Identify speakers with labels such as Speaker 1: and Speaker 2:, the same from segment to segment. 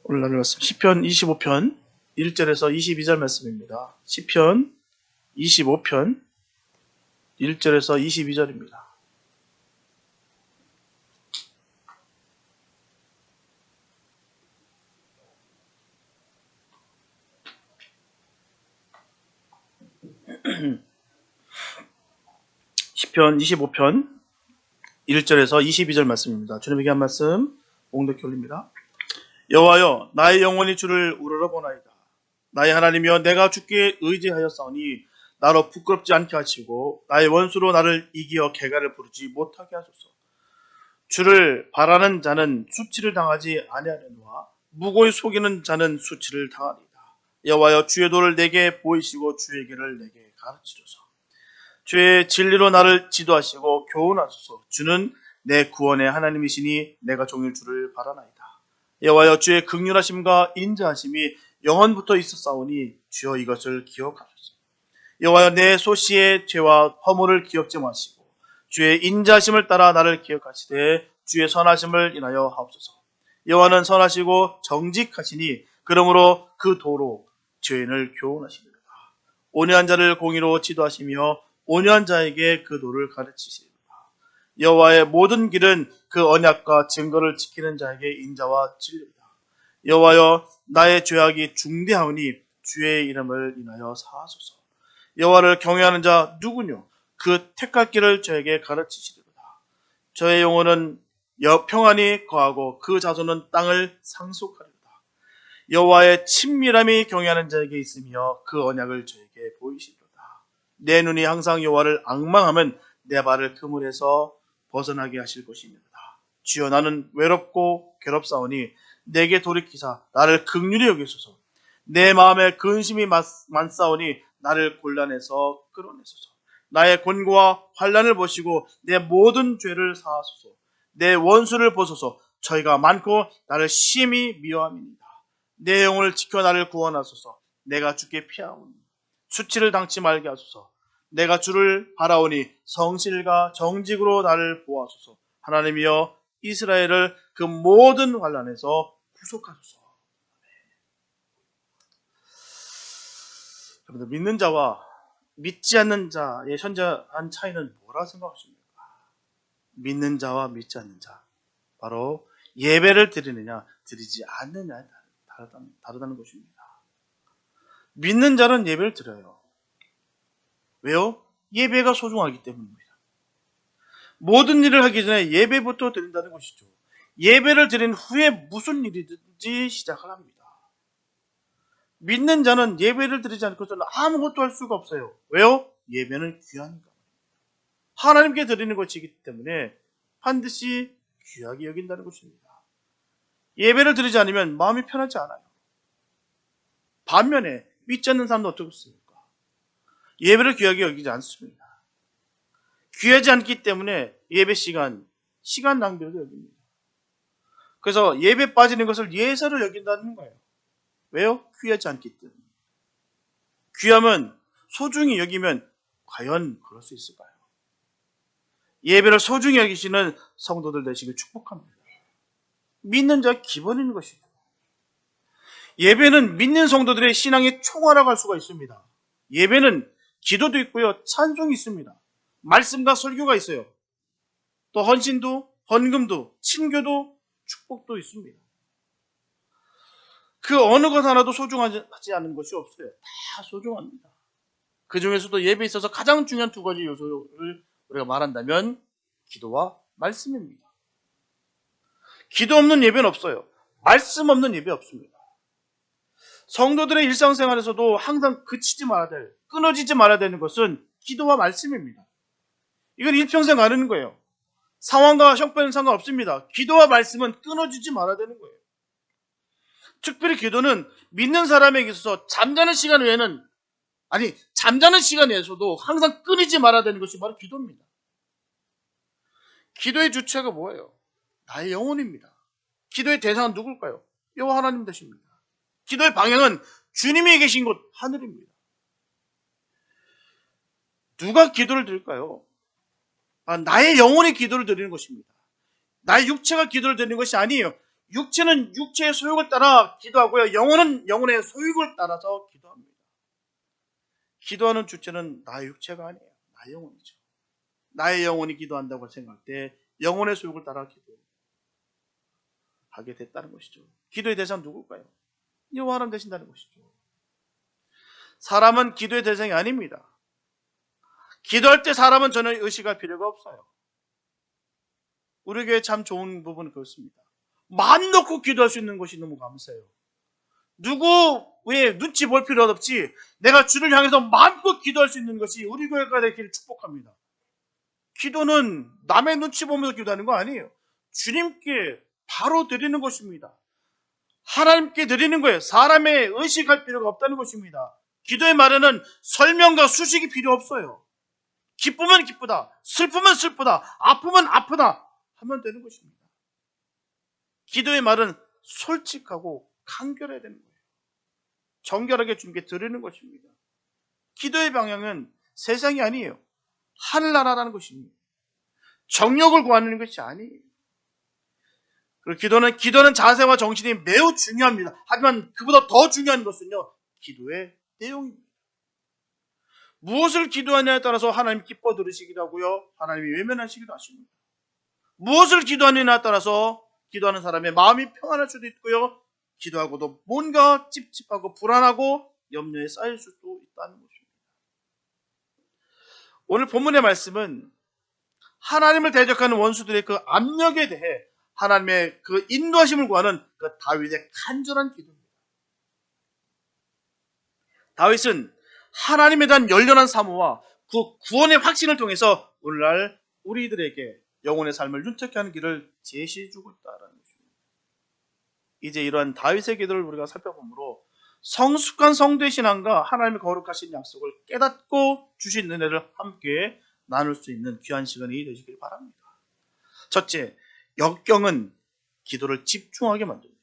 Speaker 1: 오늘 나눌 말씀 시편 25편 1절에서 22절 말씀입니다. 시편 25편 1절에서 22절입니다. 시편 25편 1절에서 22절 말씀입니다. 주님에게 한 말씀 봉독해 올립니다. 여호와여, 나의 영혼이 주를 우러러보나이다. 나의 하나님이여, 내가 주께 의지하였사오니 나로 부끄럽지 않게 하시고 나의 원수로 나를 이기어 개가를 부르지 못하게 하소서. 주를 바라는 자는 수치를 당하지 아니하려니와 무고히 속이는 자는 수치를 당하리이다. 여호와여, 주의 도를 내게 보이시고 주의 길을 내게 가르치소서. 주의 진리로 나를 지도하시고 교훈하소서. 주는 내 구원의 하나님이시니 내가 종일 주를 바라나이다. 여호와여, 주의 긍휼하심과 인자하심이 영원부터 있었사오니 주여 이것을 기억하소서. 여호와여, 내 소시의 죄와 허물을 기억지 마시고 주의 인자하심을 따라 나를 기억하시되 주의 선하심을 인하여 하옵소서. 여호와는 선하시고 정직하시니 그러므로 그 도로 죄인을 교훈하시리로다. 온유한 자를 공의로 지도하시며 온유한 자에게 그 도를 가르치시리로다. 여호와의 모든 길은 그 언약과 증거를 지키는 자에게 인자와 진리이다. 여호와여, 나의 죄악이 중대하오니 주의 이름을 인하여 사하소서. 여호와를 경외하는 자 누구뇨? 그 택할 길을 저에게 가르치시리로다. 저의 영혼은 평안히 거하고 그 자손은 땅을 상속하리로다. 여호와의 친밀함이 경외하는 자에게 있으며 그 언약을 저에게 보이시리로다. 내 눈이 항상 여호와를 앙망하면 내 발을 그물에서 벗어나게 하실 것입니다. 주여, 나는 외롭고 괴롭사오니 내게 돌이키사 나를 긍휼히 여기소서. 내 마음에 근심이 많사오니 나를 곤란해서 끌어내소서. 나의 곤고와 환난을 보시고 내 모든 죄를 사하소서. 내 원수를 보소서. 저희가 많고 나를 심히 미워함이니이다. 내 영혼을 지켜 나를 구원하소서. 내가 주께 피하오니 수치를 당치 말게 하소서. 내가 주를 바라오니 성실과 정직으로 나를 보호하소서. 하나님이여, 이스라엘을 그 모든 환난에서 구속하소서. 여러분들, 믿는 자와 믿지 않는 자의 현저한 차이는 뭐라 생각하십니까? 믿는 자와 믿지 않는 자, 바로 예배를 드리느냐 드리지 않느냐에 다르다는 것입니다. 믿는 자는 예배를 드려요. 왜요? 예배가 소중하기 때문입니다. 모든 일을 하기 전에 예배부터 드린다는 것이죠. 예배를 드린 후에 무슨 일이든지 시작을 합니다. 믿는 자는 예배를 드리지 않고서는 아무것도 할 수가 없어요. 왜요? 예배는 귀하니까. 하나님께 드리는 것이기 때문에 반드시 귀하게 여긴다는 것입니다. 예배를 드리지 않으면 마음이 편하지 않아요. 반면에 믿지 않는 사람도 어떻습니까? 예배를 귀하게 여기지 않습니다. 귀하지 않기 때문에 예배 시간 낭비로 여깁니다. 그래서 예배 빠지는 것을 예사로 여긴다는 거예요. 왜요? 귀하지 않기 때문에. 귀하면, 소중히 여기면 과연 그럴 수 있을까요? 예배를 소중히 여기시는 성도들 되시길 축복합니다. 믿는 자의 기본인 것이죠. 예배는 믿는 성도들의 신앙의 총화라고 할 수가 있습니다. 예배는 기도도 있고요, 찬송이 있습니다. 말씀과 설교가 있어요. 또 헌신도, 헌금도, 친교도, 축복도 있습니다. 그 어느 것 하나도 소중하지 않은 것이 없어요. 다 소중합니다. 그 중에서도 예배에 있어서 가장 중요한 두 가지 요소를 우리가 말한다면 기도와 말씀입니다. 기도 없는 예배는 없어요. 말씀 없는 예배 없습니다. 성도들의 일상생활에서도 항상 끊어지지 말아야 되는 것은 기도와 말씀입니다. 이건 일평생 아는 거예요. 상황과 형편은 상관없습니다. 기도와 말씀은 끊어지지 말아야 되는 거예요. 특별히 기도는 믿는 사람에게 있어서 잠자는 시간에서도 항상 끊이지 말아야 되는 것이 바로 기도입니다. 기도의 주체가 뭐예요? 나의 영혼입니다. 기도의 대상은 누굴까요? 여호와 하나님 되십니다. 기도의 방향은 주님이 계신 곳 하늘입니다. 누가 기도를 드릴까요? 나의 영혼이 기도를 드리는 것입니다. 나의 육체가 기도를 드리는 것이 아니에요. 육체는 육체의 소욕을 따라 기도하고요. 영혼은 영혼의 소욕을 따라서 기도합니다. 기도하는 주체는 나의 육체가 아니에요. 나의 영혼이죠. 나의 영혼이 기도한다고 생각할 때 영혼의 소욕을 따라 기도하게 됐다는 것이죠. 기도의 대상은 누굴까요? 여호와 하나님 되신다는 것이죠. 사람은 기도의 대상이 아닙니다. 기도할 때 사람은 전혀 의식할 필요가 없어요. 우리 교회 참 좋은 부분은 그렇습니다. 마음 놓고 기도할 수 있는 것이 너무 감사해요. 누구 왜 눈치 볼 필요 없이 내가 주를 향해서 마음껏 기도할 수 있는 것이 우리 교회가 되기를 축복합니다. 기도는 남의 눈치 보면서 기도하는 거 아니에요. 주님께 바로 드리는 것입니다. 하나님께 드리는 거예요. 사람의 의식할 필요가 없다는 것입니다. 기도의 말에는 설명과 수식이 필요 없어요. 기쁘면 기쁘다, 슬프면 슬프다, 아프면 아프다 하면 되는 것입니다. 기도의 말은 솔직하고 간결해야 되는 거예요. 정결하게 주님께 드리는 것입니다. 기도의 방향은 세상이 아니에요. 하늘나라라는 것입니다. 정욕을 구하는 것이 아니에요. 그리고 기도는 자세와 정신이 매우 중요합니다. 하지만 그보다 더 중요한 것은요, 기도의 내용입니다. 무엇을 기도하냐에 따라서 하나님 기뻐 들으시기도 하고요, 하나님이 외면하시기도 하십니다. 무엇을 기도하느냐에 따라서 기도하는 사람의 마음이 평안할 수도 있고요, 기도하고도 뭔가 찝찝하고 불안하고 염려에 쌓일 수도 있다는 것입니다. 오늘 본문의 말씀은 하나님을 대적하는 원수들의 그 압력에 대해 하나님의 그 인도하심을 구하는 그 다윗의 간절한 기도입니다. 다윗은 하나님에 대한 열렬한 사모와 그 구원의 확신을 통해서 오늘날 우리들에게 영혼의 삶을 윤택케 하는 길을 제시해주고 있다는 것입니다. 이제 이러한 다윗의 기도를 우리가 살펴보므로 성숙한 성도의 신앙과 하나님의 거룩하신 약속을 깨닫고 주신 은혜를 함께 나눌 수 있는 귀한 시간이 되시길 바랍니다. 첫째, 역경은 기도를 집중하게 만듭니다.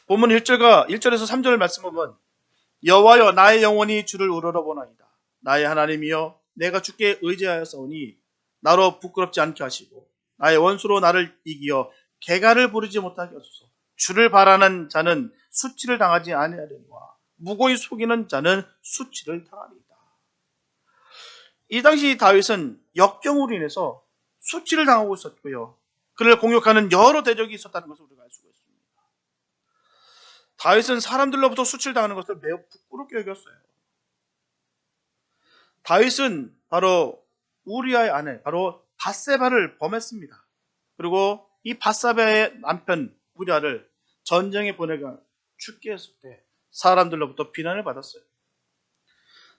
Speaker 1: 본문 1절에서 3절 말씀 보면 여호와여 나의 영혼이 주를 우러러보나이다. 나의 하나님이여 내가 주께 의지하였사오니 나로 부끄럽지 않게 하시고 나의 원수로 나를 이기어 개가를 부르지 못하게 하소서. 주를 바라는 자는 수치를 당하지 아니하려니와 무고히 속이는 자는 수치를 당하리이다. 이 당시 다윗은 역경으로 인해서 수치를 당하고 있었고요, 그를 공격하는 여러 대적이 있었다는 것을 우리가 알 수가 있습니다. 다윗은 사람들로부터 수치를 당하는 것을 매우 부끄럽게 여겼어요. 다윗은 바로 우리아의 아내, 바로 밧세바를 범했습니다. 그리고 이 밧세바의 남편 우리아를 전쟁에 보내가 죽게 했을 때 사람들로부터 비난을 받았어요.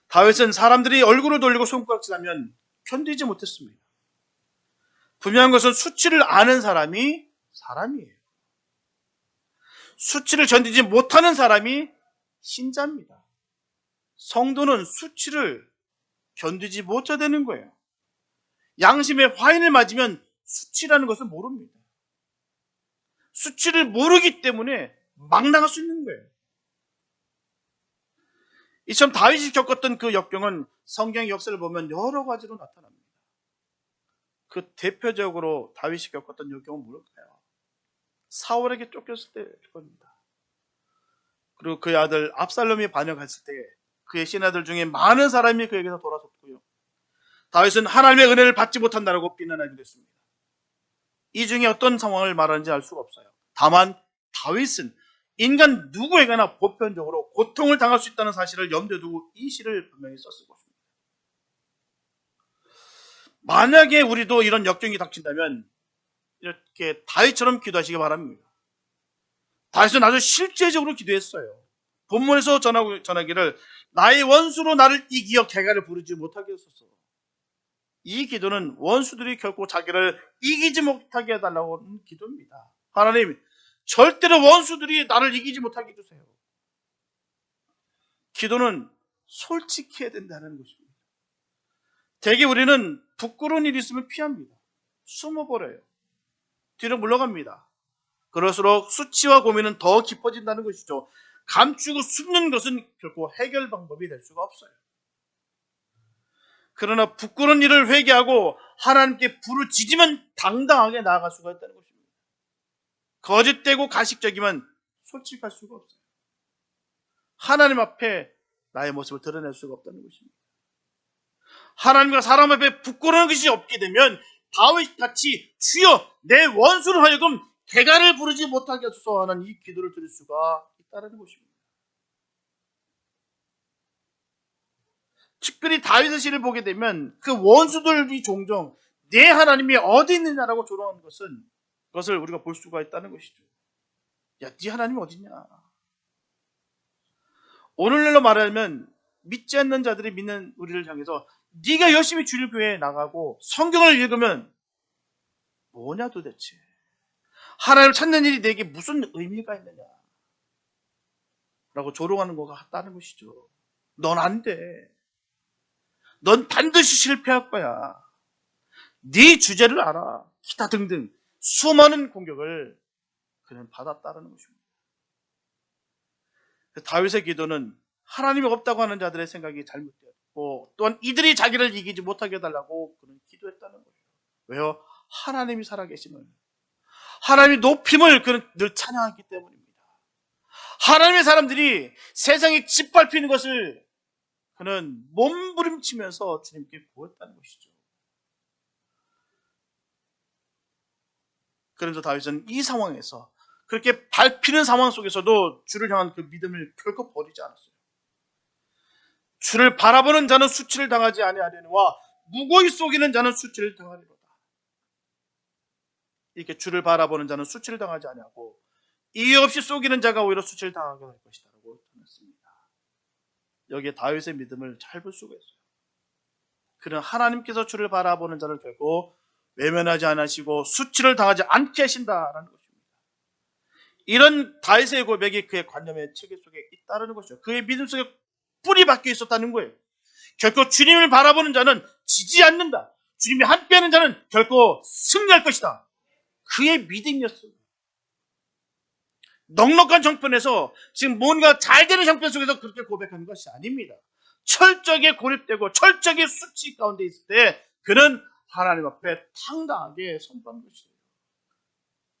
Speaker 1: 다윗은 사람들이 얼굴을 돌리고 손가락질하면 견디지 못했습니다. 분명한 것은 수치를 아는 사람이 사람이에요. 수치를 견디지 못하는 사람이 신자입니다. 성도는 수치를 견디지 못해야 되는 거예요. 양심의 화인을 맞으면 수치라는 것을 모릅니다. 수치를 모르기 때문에 막 나갈 수 있는 거예요. 이처럼 다윗이 겪었던 그 역경은 성경의 역사를 보면 여러 가지로 나타납니다. 그 대표적으로 다윗이 겪었던 역경은 뭘까요? 사울에게 쫓겼을 때 겁니다. 그리고 그의 아들 압살롬이 반역했을 때 그의 신하들 중에 많은 사람이 그에게서 돌아섰고요, 다윗은 하나님의 은혜를 받지 못한다고 비난하게 됐습니다. 이 중에 어떤 상황을 말하는지 알 수가 없어요. 다만 다윗은 인간 누구에게나 보편적으로 고통을 당할 수 있다는 사실을 염두에 두고 이 시를 분명히 썼을 것입니다. 만약에 우리도 이런 역경이 닥친다면 이렇게 다윗처럼 기도하시기 바랍니다. 다윗은 아주 실제적으로 기도했어요. 본문에서 전하기를 나의 원수로 나를 이기어 개가를 부르지 못하게 했었어. 이 기도는 원수들이 결코 자기를 이기지 못하게 해달라고 하는 기도입니다. 하나님, 절대로 원수들이 나를 이기지 못하게 해주세요. 기도는 솔직해야 된다는 것입니다. 대개 우리는 부끄러운 일이 있으면 피합니다. 숨어버려요. 뒤로 물러갑니다. 그럴수록 수치와 고민은 더 깊어진다는 것이죠. 감추고 숨는 것은 결코 해결 방법이 될 수가 없어요. 그러나 부끄러운 일을 회개하고 하나님께 부르짖으면 당당하게 나아갈 수가 있다는 것입니다. 거짓되고 가식적이면 솔직할 수가 없어요. 하나님 앞에 나의 모습을 드러낼 수가 없다는 것입니다. 하나님과 사람 앞에 부끄러운 것이 없게 되면 다윗같이 주여 내 원수를 하여금 대가를 부르지 못하게 하소서 하는 이 기도를 드릴 수가 있다는 것입니다. 특별히 다윗의 시를 보게 되면 그 원수들이 종종 내 하나님이 어디 있느냐라고 조롱하는 것을 우리가 볼 수가 있다는 것이죠. 야, 네 하나님이 어디냐? 오늘날로 말하면 믿지 않는 자들이 믿는 우리를 향해서 네가 열심히 주일교회에 나가고 성경을 읽으면 뭐냐 도대체? 하나님을 찾는 일이 내게 무슨 의미가 있느냐? 라고 조롱하는 것 같다는 것이죠. 넌 안 돼. 넌 반드시 실패할 거야. 네 주제를 알아. 기타 등등 수많은 공격을 그는 받았다는 것입니다. 다윗의 기도는 하나님이 없다고 하는 자들의 생각이 잘못되었고 또한 이들이 자기를 이기지 못하게 해달라고 그는 기도했다는 거예요. 왜요? 하나님이 살아계심을, 하나님의 높임을 그는 늘 찬양하기 때문입니다. 하나님의 사람들이 세상에 짓밟히는 것을 그는 몸부림치면서 주님께 구했다는 것이죠. 그래서 다윗은 이 상황에서 그렇게 밟히는 상황 속에서도 주를 향한 그 믿음을 결코 버리지 않았어요. 주를 바라보는 자는 수치를 당하지 아니하려니와 무고히 속이는 자는 수치를 당하리로다. 이렇게 주를 바라보는 자는 수치를 당하지 아니하고 이유 없이 속이는 자가 오히려 수치를 당하게 할 것이다라고 전했습니다. 여기에 다윗의 믿음을 잘 볼 수가 있어요. 그는 하나님께서 주를 바라보는 자를 결코 외면하지 않으시고 수치를 당하지 않게 하신다라는 것입니다. 이런 다윗의 고백이 그의 관념의 체계 속에 있다는 것이죠. 그의 믿음 속에 뿌리 박혀 있었다는 거예요. 결코 주님을 바라보는 자는 지지 않는다. 주님이 함께하는 자는 결코 승리할 것이다. 그의 믿음이었어요. 넉넉한 형편에서 지금 뭔가 잘 되는 형편 속에서 그렇게 고백하는 것이 아닙니다. 철저하게 고립되고 철저하게 수치 가운데 있을 때 그는 하나님 앞에 당당하게 선포한 것이에요.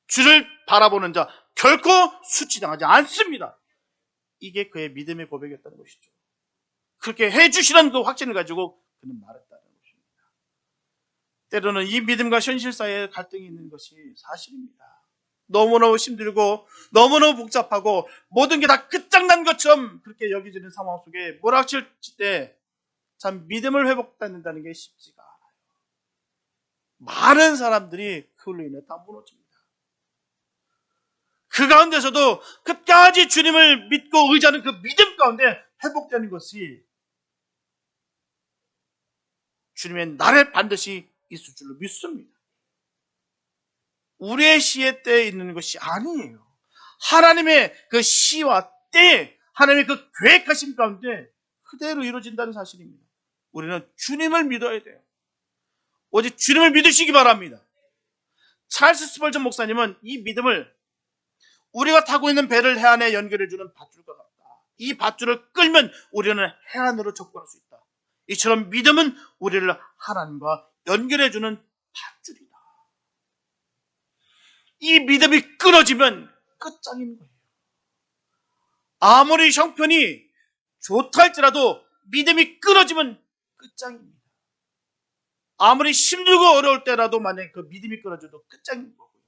Speaker 1: 주를 바라보는 자 결코 수치당하지 않습니다. 이게 그의 믿음의 고백이었다는 것이죠. 그렇게 해주시라는 그 확신을 가지고 그는 말했다는 것입니다. 때로는 이 믿음과 현실 사이에 갈등이 있는 것이 사실입니다. 너무너무 힘들고 너무너무 복잡하고 모든 게 다 끝장난 것처럼 그렇게 여겨지는 상황 속에 몰아칠 때 참 믿음을 회복받는다는 게 쉽지가 않아요. 많은 사람들이 그걸로 인해 다 무너집니다. 그 가운데서도 끝까지 주님을 믿고 의지하는 그 믿음 가운데 회복되는 것이 주님의 날에 반드시 있을 줄로 믿습니다. 우리의 시의 때에 있는 것이 아니에요. 하나님의 그 시와 때, 하나님의 그 계획하심 가운데 그대로 이루어진다는 사실입니다. 우리는 주님을 믿어야 돼요. 오직 주님을 믿으시기 바랍니다. 찰스 스펄전 목사님은 이 믿음을 우리가 타고 있는 배를 해안에 연결해주는 밧줄과 같다. 이 밧줄을 끌면 우리는 해안으로 접근할 수 있다. 이처럼 믿음은 우리를 하나님과 연결해주는 밧줄이다. 이 믿음이 끊어지면 끝장인 거예요. 아무리 형편이 좋다 할지라도 믿음이 끊어지면 끝장입니다. 아무리 힘들고 어려울 때라도 만약에 그 믿음이 끊어져도 끝장인 거고요.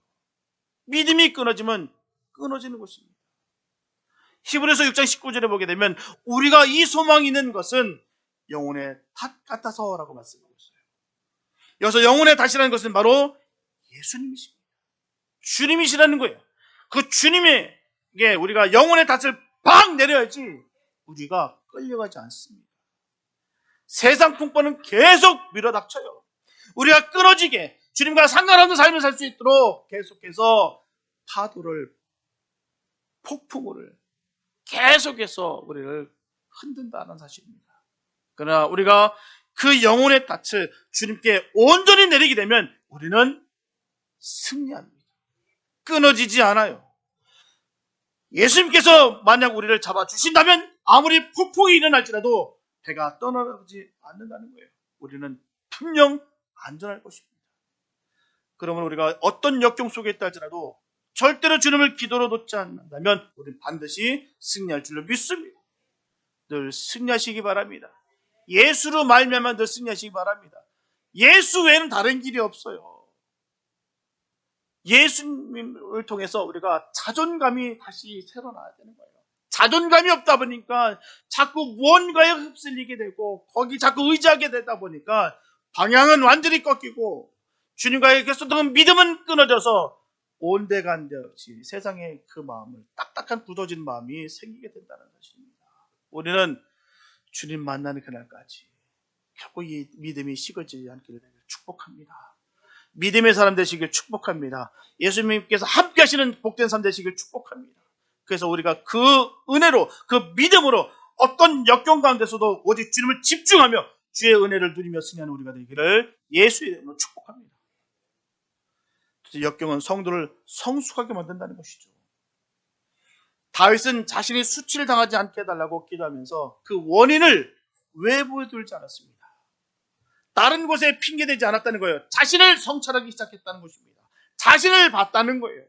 Speaker 1: 믿음이 끊어지면 끊어지는 것입니다. 히브리서 6장 19절에 보게 되면 우리가 이 소망이 있는 것은 영혼의 탓 같아서라고 말씀하고 있어요. 여기서 영혼의 탓이라는 것은 바로 예수님이십니다. 주님이시라는 거예요. 그 주님에게 우리가 영혼의 탓을 팍 내려야지 우리가 끌려가지 않습니다. 세상 풍파는 계속 밀어닥쳐요. 우리가 끊어지게 주님과 상관없는 삶을 살 수 있도록 계속해서 파도를, 폭풍우를 계속해서 우리를 흔든다는 사실입니다. 그러나 우리가 그 영혼의 탓을 주님께 온전히 내리게 되면 우리는 승리합니다. 끊어지지 않아요. 예수님께서 만약 우리를 잡아주신다면 아무리 폭풍이 일어날지라도 배가 떠나지 않는다는 거예요. 우리는 분명 안전할 것입니다. 그러면 우리가 어떤 역경 속에 있다 할지라도 절대로 주님을 기도로 놓지 않는다면 우리는 반드시 승리할 줄로 믿습니다. 늘 승리하시기 바랍니다. 예수로 말미암아 늘 승리하시기 바랍니다. 예수 외에는 다른 길이 없어요. 예수님을 통해서 우리가 자존감이 다시 새어나야 되는 거예요. 자존감이 없다 보니까 자꾸 무언가에 휩쓸리게 되고 거기 자꾸 의지하게 되다 보니까 방향은 완전히 꺾이고 주님과의 계속된 믿음은 끊어져서 온데간데 없이 세상에 그 마음을 딱딱한 굳어진 마음이 생기게 된다는 것입니다. 우리는 주님 만나는 그날까지 결코 이 믿음이 식어지지 않기를 축복합니다. 믿음의 사람 되시길 축복합니다. 예수님께서 함께 하시는 복된 삶 되시길 축복합니다. 그래서 우리가 그 은혜로, 그 믿음으로 어떤 역경 가운데서도 오직 주님을 집중하며 주의 은혜를 누리며 승리하는 우리가 되기를 예수의 이름으로 축복합니다. 역경은 성도를 성숙하게 만든다는 것이죠. 다윗은 자신이 수치를 당하지 않게 해달라고 기도하면서 그 원인을 외부에 두지 않았습니다. 다른 곳에 핑계대지 않았다는 거예요. 자신을 성찰하기 시작했다는 것입니다. 자신을 봤다는 거예요.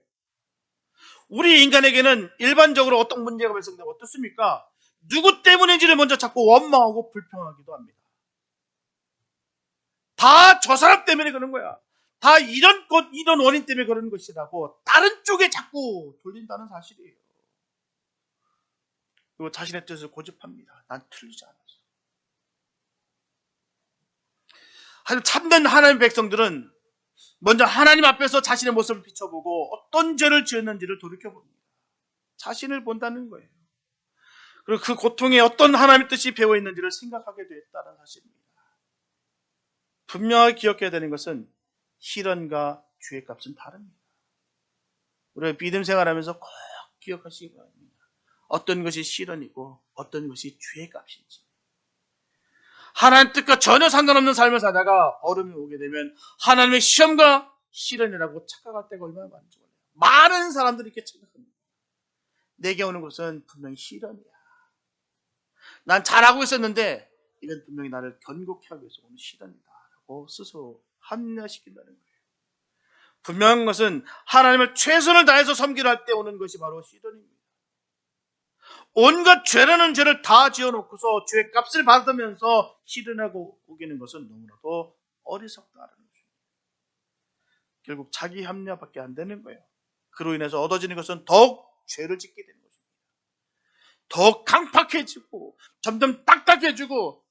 Speaker 1: 우리 인간에게는 일반적으로 어떤 문제가 발생되면 어떻습니까? 누구 때문인지를 먼저 자꾸 원망하고 불평하기도 합니다. 다 저 사람 때문에 그런 거야. 다 이런 원인 때문에 그런 것이라고 다른 쪽에 자꾸 돌린다는 사실이에요. 그리고 자신의 뜻을 고집합니다. 난 틀리지 않았어. 하지만 참된 하나님의 백성들은 먼저 하나님 앞에서 자신의 모습을 비춰보고 어떤 죄를 지었는지를 돌이켜봅니다. 자신을 본다는 거예요. 그리고 그 고통에 어떤 하나님의 뜻이 배어있는지를 생각하게 됐다는 사실입니다. 분명하게 기억해야 되는 것은 실현과 죄의 값은 다릅니다. 우리가 믿음 생활하면서 꼭 기억하시기 바랍니다. 어떤 것이 실현이고 어떤 것이 죄의 값인지. 하나님 뜻과 전혀 상관없는 삶을 살다가 어려움이 오게 되면 하나님의 시험과 실현이라고 착각할 때가 얼마나 많은지 몰라요. 많은 사람들이 이렇게 착각합니다. 내게 오는 것은 분명히 실현이야. 난 잘하고 있었는데 이건 분명히 나를 견고케 하기 위해서 오는 실현이다 라고 스스로 합리화시킨다는 거예요. 분명한 것은 하나님을 최선을 다해서 섬기려 할 때 오는 것이 바로 실현입니다. 온갖 죄라는 죄를 다 지어놓고서 죄의 값을 받으면서 실현하고 우기는 것은 너무나도 어리석다라는 것입니다. 결국 자기 합리화밖에 안 되는 거예요. 그로 인해서 얻어지는 것은 더욱 죄를 짓게 되는 것입니다. 더욱 강팍해지고 점점 딱딱해지고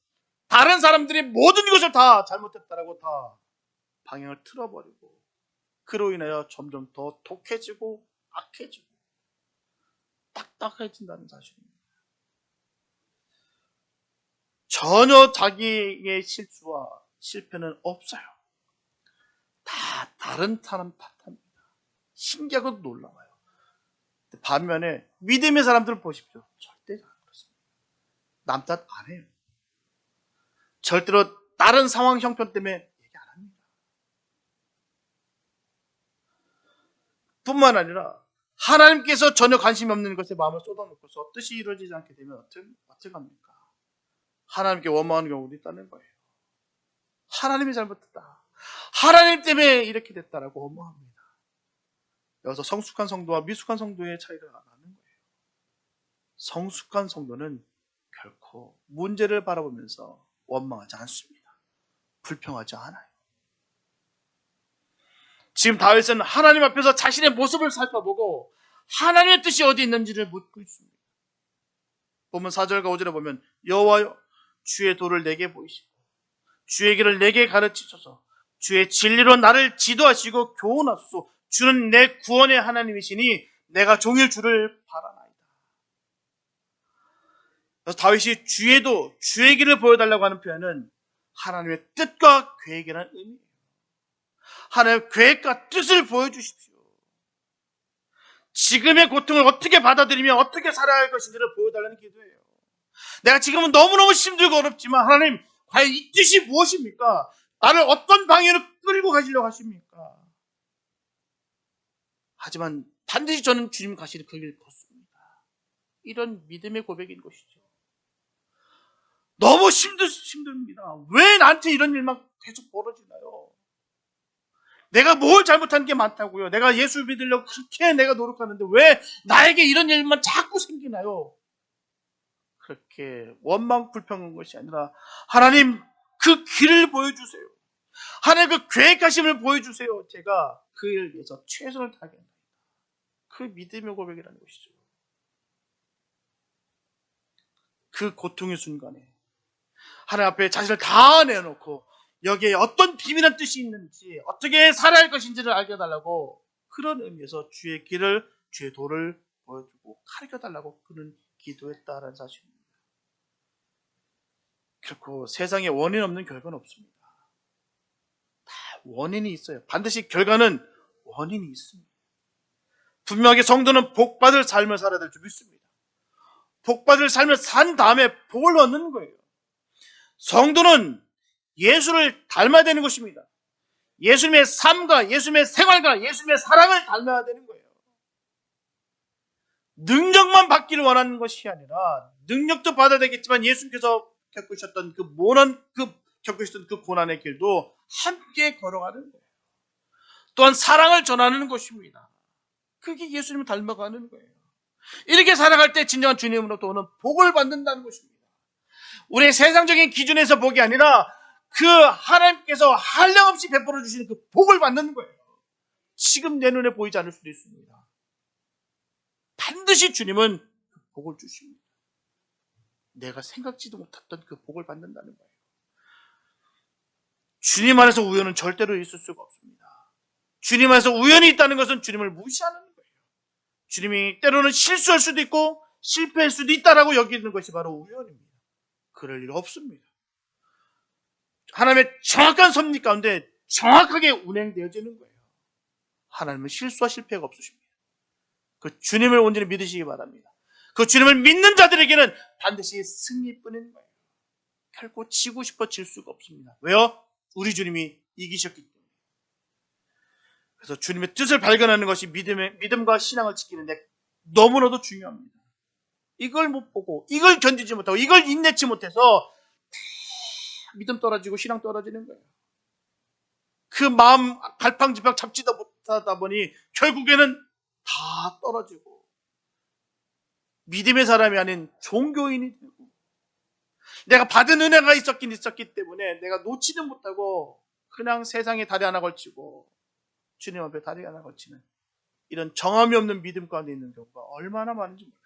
Speaker 1: 다른 사람들이 모든 것을 다 잘못했다라고 다 방향을 틀어버리고 그로 인하여 점점 더 독해지고 악해지고 딱딱해진다는 사실입니다. 전혀 자기의 실수와 실패는 없어요. 다 다른 사람 탓합니다. 신기하고도 놀라워요. 반면에 믿음의 사람들을 보십시오. 절대 안 그렇습니다. 남 탓 안 해요. 절대로 다른 상황 형편 때문에 얘기 안 합니다. 뿐만 아니라 하나님께서 전혀 관심이 없는 것에 마음을 쏟아놓고서 뜻이 이루어지지 않게 되면 어떻게 합니까? 하나님께 원망하는 경우도 있다는 거예요. 하나님이 잘못했다. 하나님 때문에 이렇게 됐다라고 원망합니다. 여기서 성숙한 성도와 미숙한 성도의 차이가 나는 거예요. 성숙한 성도는 결코 문제를 바라보면서 원망하지 않습니다. 불평하지 않아요. 지금 다윗은 하나님 앞에서 자신의 모습을 살펴보고 하나님의 뜻이 어디 있는지를 묻고 있습니다. 보면 4절과 5절에 보면 여호와여 주의 도를 내게 보이시고 주의 길을 내게 가르치소서 주의 진리로 나를 지도하시고 교훈하소서 주는 내 구원의 하나님이시니 내가 종일 주를 바라나이다. 그래서 다윗이 주의 길을 보여달라고 하는 표현은 하나님의 뜻과 계획이라는 의미예요. 하나님의 계획과 뜻을 보여주십시오. 지금의 고통을 어떻게 받아들이며 어떻게 살아야 할 것인지를 보여달라는 기도예요. 내가 지금은 너무너무 힘들고 어렵지만 하나님 과연 이 뜻이 무엇입니까? 나를 어떤 방향으로 끌고 가시려고 하십니까? 하지만 반드시 저는 주님 가시는 그 길을 걷습니다. 이런 믿음의 고백인 것이죠. 너무 힘듭니다. 왜 나한테 이런 일만 계속 벌어지나요? 내가 뭘 잘못한 게 많다고요? 내가 예수 믿으려고 그렇게 내가 노력하는데 왜 나에게 이런 일만 자꾸 생기나요? 그렇게 원망 불평한 것이 아니라 하나님 그 길을 보여주세요. 하나님 그 계획하심을 보여주세요. 제가 그 일을 위해서 최선을 다하겠습니다. 그 믿음의 고백이라는 것이죠. 그 고통의 순간에 하나님 앞에 자신을 다 내놓고 여기에 어떤 비밀한 뜻이 있는지 어떻게 살아야 할 것인지를 알게 해달라고 그런 의미에서 주의 길을 주의 도를 보여주고 가르쳐달라고 그는 기도했다라는 사실입니다. 결코 세상에 원인 없는 결과는 없습니다. 다 원인이 있어요. 반드시 결과는 원인이 있습니다. 분명하게 성도는 복받을 삶을 살아야 될 줄 믿습니다. 복받을 삶을 산 다음에 복을 얻는 거예요. 성도는 예수를 닮아야 되는 것입니다. 예수님의 삶과 예수님의 생활과 예수님의 사랑을 닮아야 되는 거예요. 능력만 받기를 원하는 것이 아니라 능력도 받아야 되겠지만 예수님께서 겪으셨던 겪으셨던 그 고난의 길도 함께 걸어가는 거예요. 또한 사랑을 전하는 것입니다. 그게 예수님을 닮아가는 거예요. 이렇게 살아갈 때 진정한 주님으로부터 오는 복을 받는다는 것입니다. 우리의 세상적인 기준에서 복이 아니라 그 하나님께서 한량없이 베풀어 주시는 그 복을 받는 거예요. 지금 내 눈에 보이지 않을 수도 있습니다. 반드시 주님은 그 복을 주십니다. 내가 생각지도 못했던 그 복을 받는다는 거예요. 주님 안에서 우연은 절대로 있을 수가 없습니다. 주님 안에서 우연이 있다는 것은 주님을 무시하는 거예요. 주님이 때로는 실수할 수도 있고 실패할 수도 있다라고 여기는 것이 바로 우연입니다. 그럴 일 없습니다. 하나님의 정확한 섭리 가운데 정확하게 운행되어지는 거예요. 하나님은 실수와 실패가 없으십니다. 그 주님을 온전히 믿으시기 바랍니다. 그 주님을 믿는 자들에게는 반드시 승리뿐인 거예요. 결코 지고 싶어 질 수가 없습니다. 왜요? 우리 주님이 이기셨기 때문에. 그래서 주님의 뜻을 발견하는 것이 믿음과 신앙을 지키는데 너무나도 중요합니다. 이걸 못 보고 이걸 견디지 못하고 이걸 인내치 못해서 믿음 떨어지고 신앙 떨어지는 거예요. 그 마음 갈팡질팡 잡지도 못하다 보니 결국에는 다 떨어지고 믿음의 사람이 아닌 종교인이 되고 내가 받은 은혜가 있었기 때문에 내가 놓지는 못하고 그냥 세상에 다리 하나 걸치고 주님 앞에 다리 하나 걸치는 이런 정함이 없는 믿음 가운데 있는 경우가 얼마나 많은지 몰라요.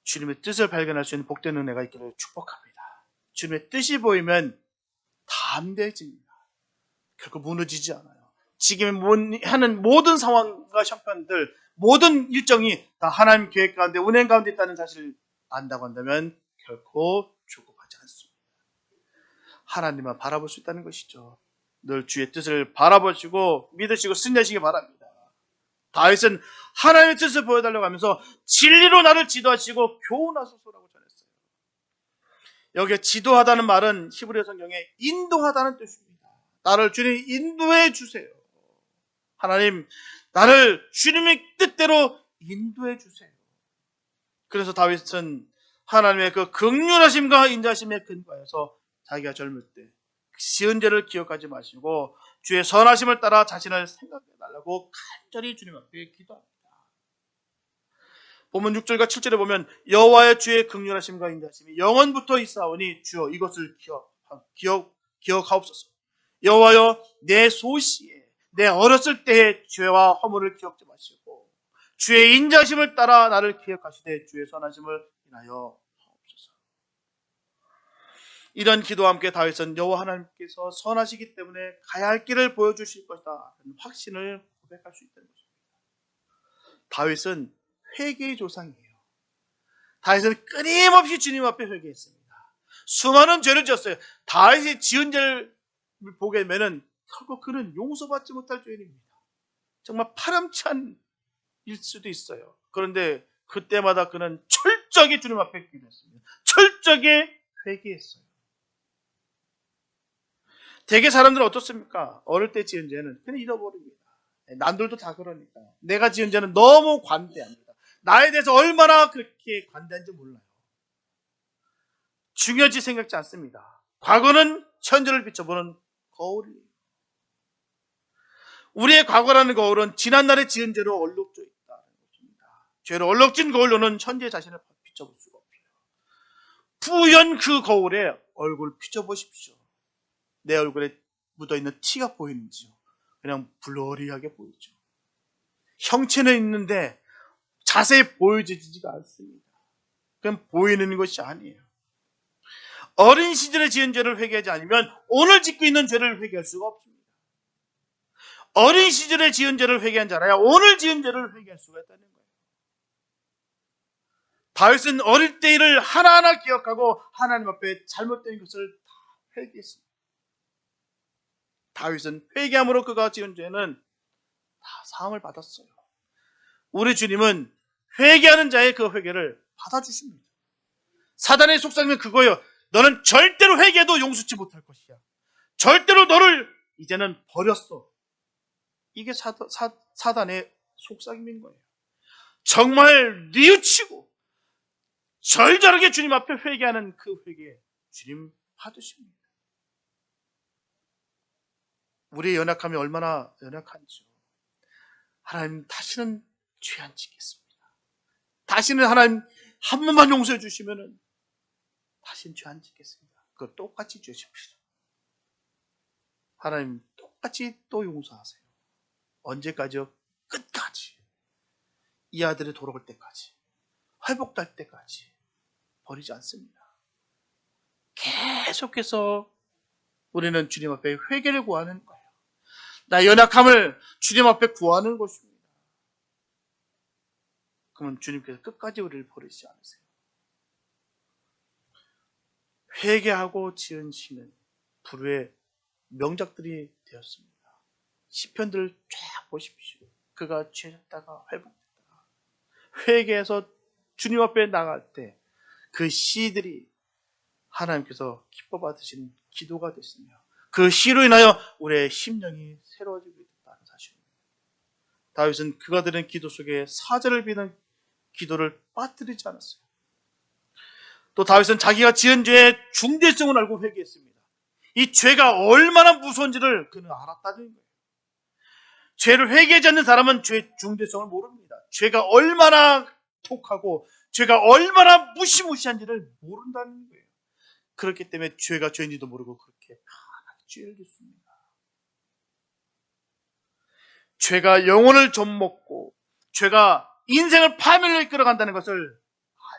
Speaker 1: 주님의 뜻을 발견할 수 있는 복된 은혜가 있기를 축복합니다. 주님의 뜻이 보이면 담대해집니다. 결코 무너지지 않아요. 지금 하는 모든 상황과 형편들, 모든 일정이 다 하나님 계획 가운데, 운행 가운데 있다는 사실을 안다고 한다면 결코 조급하지 않습니다. 하나님만 바라볼 수 있다는 것이죠. 늘 주의 뜻을 바라보시고 믿으시고 승리하시기 바랍니다. 다윗은 하나님의 뜻을 보여달라고 하면서 진리로 나를 지도하시고 교훈하소서라고 전했어요. 여기에 지도하다는 말은 히브리 성경에 인도하다는 뜻입니다. 나를 주님 인도해 주세요. 하나님 나를 주님의 뜻대로 인도해 주세요. 그래서 다윗은 하나님의 그 긍휼하심과 인자하심에 근거해서 자기가 젊을 때 지은 죄를 기억하지 마시고 주의 선하심을 따라 자신을 생각해 달라고 간절히 주님 앞에 기도합니다. 본문 6절과 7절에 보면 여호와의 주의 긍휼하심과 인자하심이 영원부터 있사오니 주여 이것을 기억하옵소서. 여호와여 내 소시에 내 어렸을 때의 죄와 허물을 기억지 마시고 주의 인자하심을 따라 나를 기억하시되 주의 선하심을 인하여 하옵소서. 이런 기도와 함께 다윗은 여호와 하나님께서 선하시기 때문에 가야 할 길을 보여주실 것이다 하는 확신을 고백할 수 있다는 것입니다. 다윗은 회개의 조상이에요. 다윗은 끊임없이 주님 앞에 회개했습니다. 수많은 죄를 지었어요. 다윗이 지은 죄를 보게 되면 결국 그는 용서받지 못할 죄인입니다. 정말 파렴치한 일 수도 있어요. 그런데 그때마다 그는 철저하게 주님 앞에 기도했습니다. 철저하게 회개했어요. 대개 사람들은 어떻습니까? 어릴 때 지은 죄는 그냥 잃어버립니다. 남들도 다 그러니까. 내가 지은 죄는 너무 관대합니다. 나에 대해서 얼마나 그렇게 관대한지 몰라요. 중요하지 생각지 않습니다. 과거는 현재를 비춰보는 거울이에요. 우리의 과거라는 거울은 지난날의 지은 죄로 얼룩져 있다는 것입니다. 죄로 얼룩진 거울로는 현재 자신을 비춰볼 수가 없어요. 부연 그 거울에 얼굴 비춰보십시오. 내 얼굴에 묻어있는 티가 보이는지요? 그냥 블러리하게 보이죠. 형체는 있는데 자세히 보여지지가 않습니다. 그냥 보이는 것이 아니에요. 어린 시절에 지은 죄를 회개하지 않으면 오늘 짓고 있는 죄를 회개할 수가 없습니다. 어린 시절에 지은 죄를 회개한 자라야 오늘 지은 죄를 회개할 수가 있다는 거예요. 다윗은 어릴 때 일을 하나하나 기억하고 하나님 앞에 잘못된 것을 다 회개했습니다. 다윗은 회개함으로 그가 지은 죄는 다 사함을 받았어요. 우리 주님은 회개하는 자의 그 회개를 받아주십니다. 사단의 속삭임은 그거예요. 너는 절대로 회개해도 용서치 못할 것이야. 절대로 너를 이제는 버렸어. 이게 사단의 속삭임인 거예요. 정말 뉘우치고 절절하게 주님 앞에 회개하는 그 회개 주님 받으십니다. 우리의 연약함이 얼마나 연약한지요. 하나님 다시는 죄 안 짓겠습니다. 다시는 하나님 한 번만 용서해 주시면은 다시는 죄 안 짓겠습니다. 그거 똑같이 주십시오. 하나님 똑같이 또 용서하세요. 언제까지요? 끝까지. 이 아들이 돌아올 때까지. 회복될 때까지. 버리지 않습니다. 계속해서 우리는 주님 앞에 회개를 구하는 거예요. 나의 연약함을 주님 앞에 구하는 것입니다. 그러면 주님께서 끝까지 우리를 버리지 않으세요. 회개하고 지은 시는 불후의 명작들이 되었습니다. 시편들 쫙 보십시오. 그가 죄졌다가 회복됐다가 회개해서 주님 앞에 나갈 때 그 시들이 하나님께서 기뻐 받으신 기도가 됐으며 그 시로 인하여 우리의 심령이 새로워지고 있다는 사실입니다. 다윗은 그가 드린 기도 속에 사절을 비는 기도를 빠뜨리지 않았어요. 또 다윗은 자기가 지은 죄의 중대성을 알고 회개했습니다. 이 죄가 얼마나 무서운지를 그는 알았다는 거예요. 죄를 회개하지 않는 사람은 죄의 중대성을 모릅니다. 죄가 얼마나 독하고 죄가 얼마나 무시무시한지를 모른다는 거예요. 그렇기 때문에 죄가 죄인지도 모르고 그렇게 편하게 죄를 짓습니다. 죄가 영혼을 좀먹고 죄가 인생을 파멸로 이끌어간다는 것을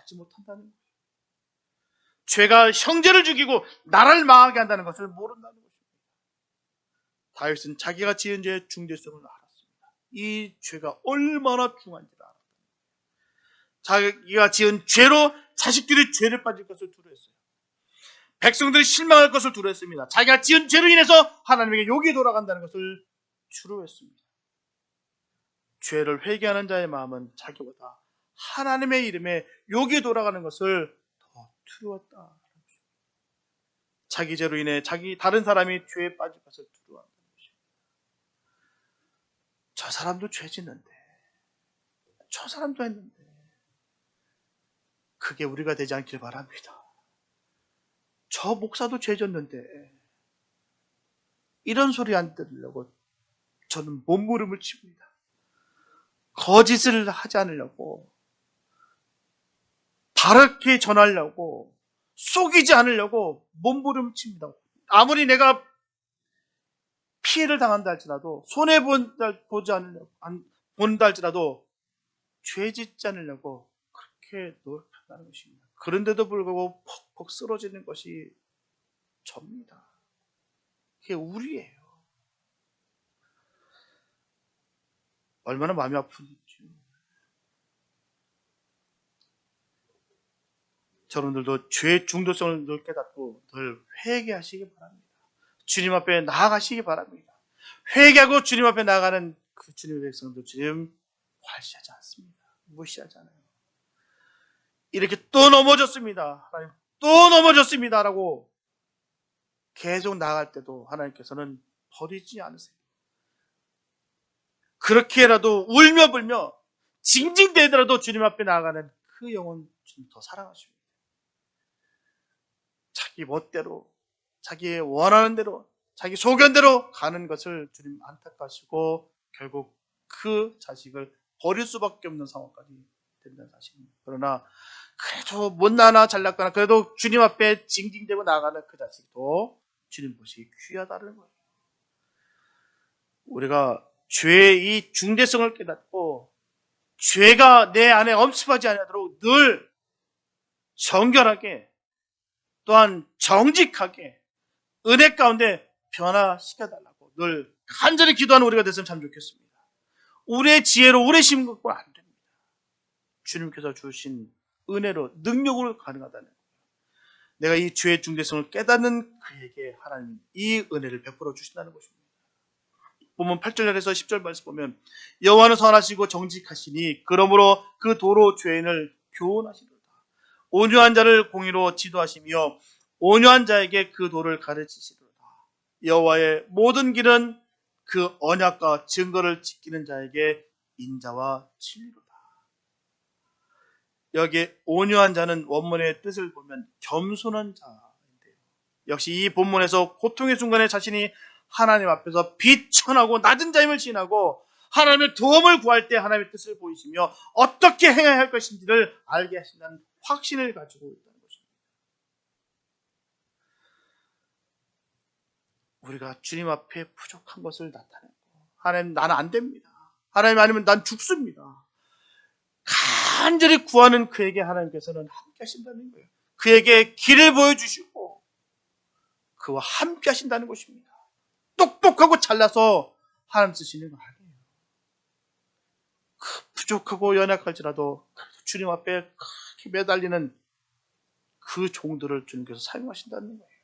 Speaker 1: 알지 못한다는 거예요. 죄가 형제를 죽이고 나라를 망하게 한다는 것을 모른다는 것입니다. 다윗은 자기가 지은 죄의 중대성을 알았습니다. 이 죄가 얼마나 중한지를 알았다. 자기가 지은 죄로 자식들이 죄를 빠질 것을 두려워했어요. 백성들이 실망할 것을 두려워했습니다. 자기가 지은 죄로 인해서 하나님에게 욕이 돌아간다는 것을 두려워했습니다. 죄를 회개하는 자의 마음은 자기보다 하나님의 이름에 욕이 돌아가는 것을 더 두려웠다. 자기 죄로 인해 다른 사람이 죄에 빠질 것을 두려워한다는 것입니다. 저 사람도 죄 짓는데, 저 사람도 했는데, 그게 우리가 되지 않길 바랍니다. 저 목사도 죄 졌는데, 이런 소리 안 들으려고 저는 몸부림을 칩니다. 거짓을 하지 않으려고, 바르게 전하려고, 속이지 않으려고 몸부림을 칩니다. 아무리 내가 피해를 당한다 할지라도, 손해보지 않으려고, 본다 할지라도, 죄 짓지 않으려고 그렇게 노력한다는 것입니다. 그런데도 불구하고 퍽퍽 쓰러지는 것이 접니다. 그게 우리예요. 얼마나 마음이 아픈지. 여러분들도 죄의 중독성을 늘 깨닫고 늘 회개하시기 바랍니다. 주님 앞에 나아가시기 바랍니다. 회개하고 주님 앞에 나아가는 그 주님의 백성들 주님 괄시하지 않습니다. 무시하지 않아요. 이렇게 또 넘어졌습니다. 하나님 또 넘어졌습니다. 라고 계속 나아갈 때도 하나님께서는 버리지 않으세요. 그렇게라도 울며 불며 징징대더라도 주님 앞에 나아가는 그 영혼 주님 더 사랑하십니다. 자기 멋대로 자기의 원하는 대로 자기 소견대로 가는 것을 주님 안타까우시고 결국 그 자식을 버릴 수밖에 없는 상황까지 된다는 사실입니다. 그러나 그래도 못나나 잘났거나 그래도 주님 앞에 징징대고 나가는 그 자식도 주님 보시기 귀하다는 거예요. 우리가 죄의 이 중대성을 깨닫고 죄가 내 안에 엄습하지 않도록 늘 정결하게 또한 정직하게 은혜 가운데 변화시켜달라고 늘 간절히 기도하는 우리가 됐으면 참 좋겠습니다. 우리의 지혜로 오래 심은 것은 안 됩니다. 주님께서 주신 은혜로 능력으로 가능하다는 거예요. 내가 이 죄의 중대성을 깨닫는 그에게 하나님 이 은혜를 베풀어 주신다는 것입니다. 보면 8절에서 10절 말씀 보면 여호와는 선하시고 정직하시니 그러므로 그 도로 죄인을 교훈하시리로다. 온유한 자를 공의로 지도하시며 온유한 자에게 그 도를 가르치시리로다. 여호와의 모든 길은 그 언약과 증거를 지키는 자에게 인자와 진리로다. 여기 온유한 자는 원문의 뜻을 보면 겸손한 자인데요. 역시 이 본문에서 고통의 순간에 자신이 하나님 앞에서 비천하고 낮은 자임을 지나고 하나님의 도움을 구할 때 하나님의 뜻을 보이시며 어떻게 행해야 할 것인지를 알게 하신다는 확신을 가지고 있다는 것입니다. 우리가 주님 앞에 부족한 것을 나타내고 하나님 나는 안 됩니다. 하나님 아니면 난 죽습니다. 간절히 구하는 그에게 하나님께서는 함께 하신다는 거예요. 그에게 길을 보여주시고 그와 함께 하신다는 것입니다. 똑똑하고 잘나서 하나님 쓰시는 거 아니에요. 부족하고 연약할지라도 주님 앞에 크게 매달리는 그 종들을 주님께서 사용하신다는 거예요.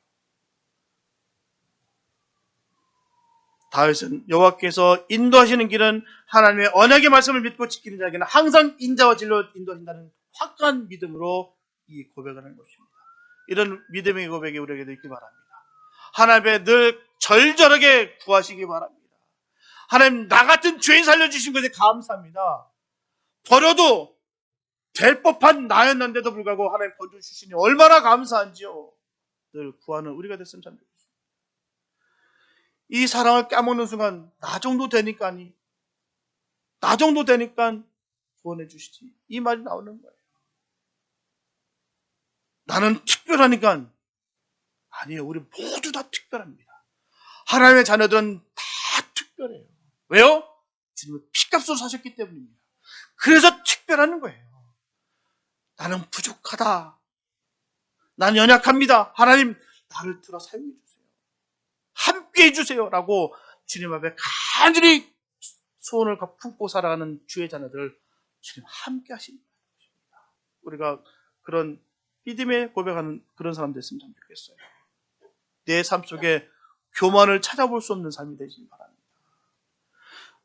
Speaker 1: 다윗은 여호와께서 인도하시는 길은 하나님의 언약의 말씀을 믿고 지키는 자에게는 항상 인자와 진리로 인도하신다는 확고한 믿음으로 이 고백을 하는 것입니다. 이런 믿음의 고백이 우리에게도 있기 바랍니다. 하나님의 늘 절절하게 구하시기 바랍니다. 하나님 나 같은 죄인 살려주신 것에 감사합니다. 버려도 될 법한 나였는데도 불구하고 하나님 건져주시니 얼마나 감사한지요. 늘 구하는 우리가 됐으면 참 좋겠습니다. 이 사랑을 까먹는 순간 나 정도 되니까 구원해 주시지 이 말이 나오는 거예요. 나는 특별하니까 아니에요. 우리 모두 다 특별합니다. 하나님의 자녀들은 다 특별해요. 왜요? 주님은 피값으로 사셨기 때문입니다. 그래서 특별한 거예요. 나는 부족하다. 나는 연약합니다. 하나님 나를 들어 사용해 주세요. 함께 해주세요. 라고 주님 앞에 간절히 소원을 품고 살아가는 주의 자녀들 주님 함께 하십니다. 우리가 그런 믿음에 고백하는 그런 사람 됐으면 참 좋겠어요. 내 삶 속에 교만을 찾아볼 수 없는 삶이 되시기 바랍니다.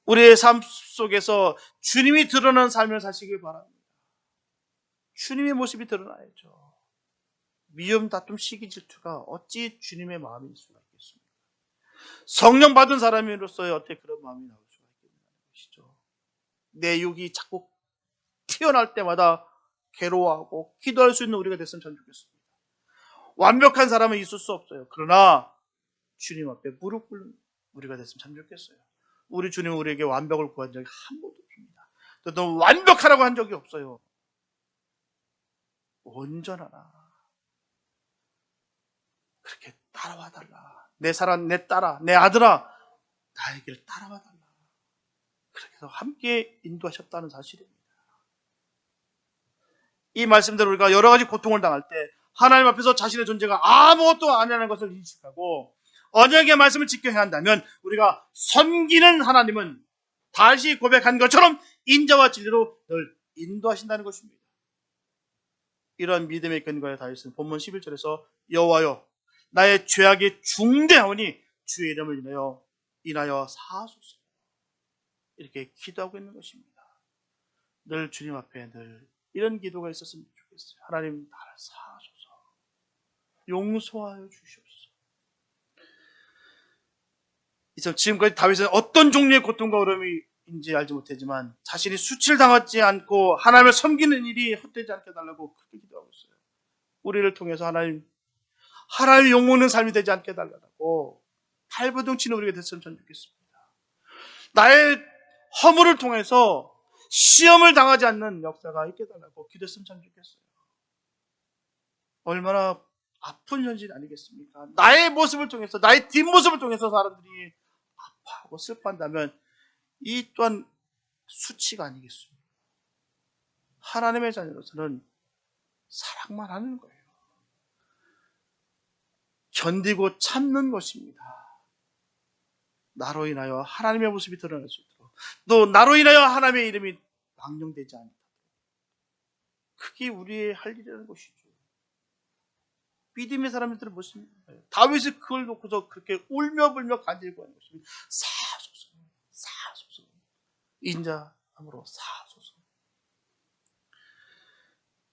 Speaker 1: 우리의 삶 속에서 주님이 드러나는 삶을 사시길 바랍니다. 주님의 모습이 드러나야죠. 미움, 다툼, 시기, 질투가 어찌 주님의 마음일 수가 있겠습니까? 성령 받은 사람으로서의 어떻게 그런 마음이 나올 수가 있겠냐는 것이죠. 내 육이 자꾸 튀어나올 때마다 괴로워하고 기도할 수 있는 우리가 됐으면 참 좋겠습니다. 완벽한 사람은 있을 수 없어요. 그러나 주님 앞에 무릎 꿇는 우리가 됐으면 참 좋겠어요. 우리 주님은 우리에게 완벽을 구한 적이 한 번도 없습니다. 또 완벽하라고 한 적이 없어요. 온전하라. 그렇게 따라와 달라. 내 사랑, 내 딸아, 내 아들아, 나의 길을 따라와 달라. 그렇게 해서 함께 인도하셨다는 사실입니다. 이 말씀대로 우리가 여러 가지 고통을 당할 때 하나님 앞에서 자신의 존재가 아무것도 아니라는 것을 인식하고 언약의 말씀을 지켜야 한다면 우리가 섬기는 하나님은 다시 고백한 것처럼 인자와 진리로 늘 인도하신다는 것입니다. 이런 믿음의 근거에 다윗은 본문 11절에서 여호와여 나의 죄악이 중대하오니 주의 이름을 인하여 사하소서 이렇게 기도하고 있는 것입니다. 늘 주님 앞에 늘 이런 기도가 있었으면 좋겠어요. 하나님 나를 사하소서 용서하여 주시옵소서. 지금까지 다윗은 어떤 종류의 고통과 어려움인지 알지 못하지만 자신이 수치를 당하지 않고 하나님을 섬기는 일이 헛되지 않게 해달라고 그렇게 기도하고 있어요. 우리를 통해서 하나님 욕먹는 삶이 되지 않게 해달라고 발버둥치는 우리가 됐으면 참 좋겠습니다. 나의 허물을 통해서 시험을 당하지 않는 역사가 있게 달라고 기도했으면 참 좋겠어요. 얼마나 아픈 현실 아니겠습니까? 나의 모습을 통해서, 나의 뒷모습을 통해서 사람들이 아파하고 슬퍼한다면 이 또한 수치가 아니겠습니까? 하나님의 자녀로서는 사랑만 하는 거예요. 견디고 참는 것입니다. 나로 인하여 하나님의 모습이 드러날 수 있도록, 또 나로 인하여 하나님의 이름이 망령되지 않다. 그게 우리의 할 일이라는 것이죠. 믿음의 사람들은 무슨 다윗이 그걸 놓고서 그렇게 울며불며 간절히 하는 것입니다. 사소서, 사소서, 인자함으로 사소서.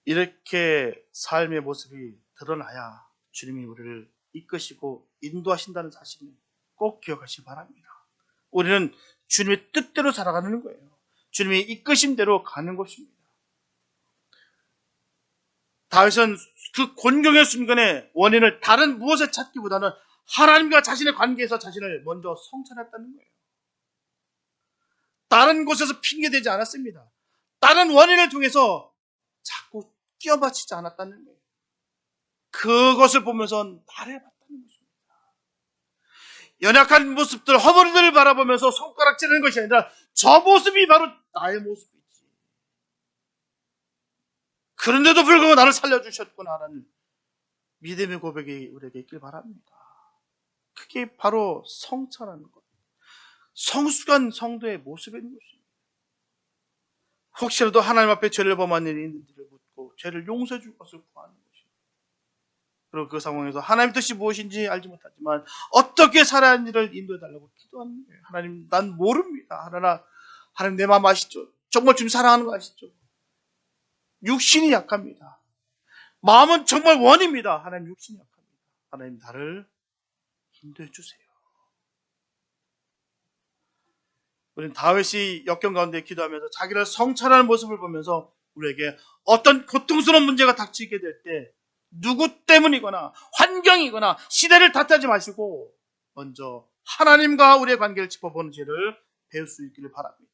Speaker 1: 이렇게 삶의 모습이 드러나야 주님이 우리를 이끄시고 인도하신다는 사실을 꼭 기억하시기 바랍니다. 우리는 주님의 뜻대로 살아가는 거예요. 주님의 이끄신 대로 가는 것입니다. 다윗은 그 곤경의 순간에 원인을 다른 무엇에 찾기보다는 하나님과 자신의 관계에서 자신을 먼저 성찰했다는 거예요. 다른 곳에서 핑계대지 않았습니다. 다른 원인을 통해서 자꾸 끼워 맞히지 않았다는 거예요. 그것을 보면서 나를 봤다는 것입니다. 연약한 모습들, 허물들을 바라보면서 손가락 찌르는 것이 아니라 저 모습이 바로 나의 모습이지. 그런데도 불구하고 나를 살려주셨구나라는 믿음의 고백이 우리에게 있길 바랍니다. 그게 바로 성찰하는 것, 성숙한 성도의 모습인 것입니다. 혹시라도 하나님 앞에 죄를 범한 일이 있는지를 묻고 죄를 용서해 줄 것을 구하는 것입니다. 그리고 그 상황에서 하나님 뜻이 무엇인지 알지 못하지만 어떻게 살아야 하는지를 인도해달라고 기도하는 거예요. 하나님, 난 모릅니다. 하나님 내 마음 아시죠? 정말 주님 사랑하는 거 아시죠? 육신이 약합니다. 마음은 정말 원입니다. 하나님, 육신이 약합니다. 하나님, 나를 인도해 주세요. 우리는 다윗이 역경 가운데 기도하면서 자기를 성찰하는 모습을 보면서 우리에게 어떤 고통스러운 문제가 닥치게 될 때 누구 때문이거나 환경이거나 시대를 탓하지 마시고 먼저 하나님과 우리의 관계를 짚어보는 죄를 배울 수 있기를 바랍니다.